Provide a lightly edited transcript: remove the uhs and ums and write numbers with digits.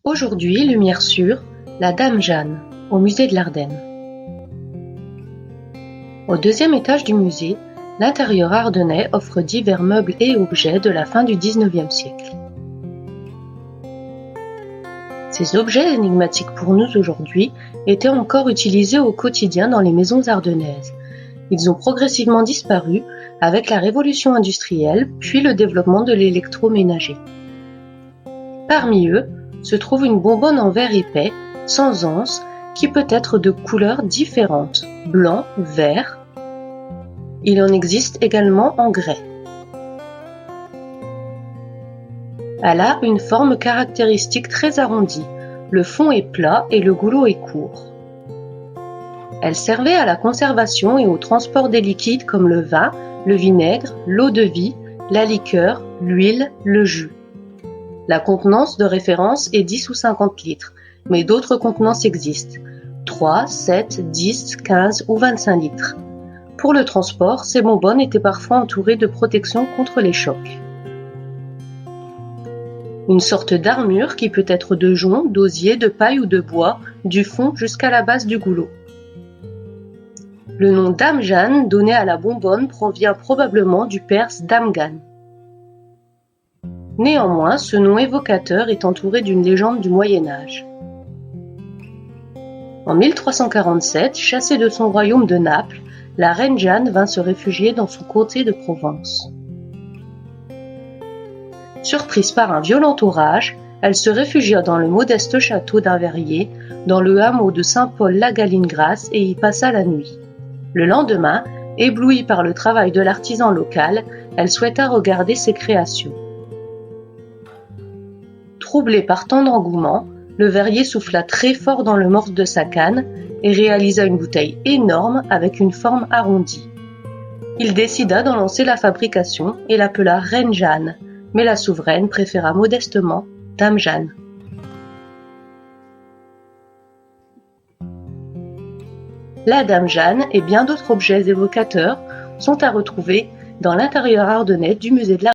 Aujourd'hui, lumière sur la Dame Jeanne, au musée de l'Ardenne. Au deuxième étage du musée, l'intérieur ardennais offre divers meubles et objets de la fin du XIXe siècle. Ces objets énigmatiques pour nous aujourd'hui étaient encore utilisés au quotidien dans les maisons ardennaises. Ils ont progressivement disparu avec la révolution industrielle puis le développement de l'électroménager. Parmi eux se trouve une bonbonne en verre épais, sans anse, qui peut être de couleurs différentes, blanc, vert. Il en existe également en grès. Elle a une forme caractéristique très arrondie, le fond est plat et le goulot est court. Elle servait à la conservation et au transport des liquides comme le vin, le vinaigre, l'eau-de-vie, la liqueur, l'huile, le jus. La contenance de référence est 10 ou 50 litres, mais d'autres contenances existent, 3, 7, 10, 15 ou 25 litres. Pour le transport, ces bonbonnes étaient parfois entourées de protections contre les chocs. Une sorte d'armure qui peut être de jonc, d'osier, de paille ou de bois, du fond jusqu'à la base du goulot. Le nom Dame Jeanne donné à la bonbonne provient probablement du perse Damgan. Néanmoins, ce nom évocateur est entouré d'une légende du Moyen Âge. En 1347, chassée de son royaume de Naples, la reine Jeanne vint se réfugier dans son comté de Provence. Surprise par un violent orage, elle se réfugia dans le modeste château d'un verrier, dans le hameau de Saint-Paul-la-Galine-Grasse et y passa la nuit. Le lendemain, éblouie par le travail de l'artisan local, elle souhaita regarder ses créations. Troublé par tant d'engouement, le verrier souffla très fort dans le morse de sa canne et réalisa une bouteille énorme avec une forme arrondie. Il décida d'en lancer la fabrication et l'appela Reine Jeanne, mais la souveraine préféra modestement Dame Jeanne. La Dame Jeanne et bien d'autres objets évocateurs sont à retrouver dans l'intérieur ardennais du musée de l'Ardenne.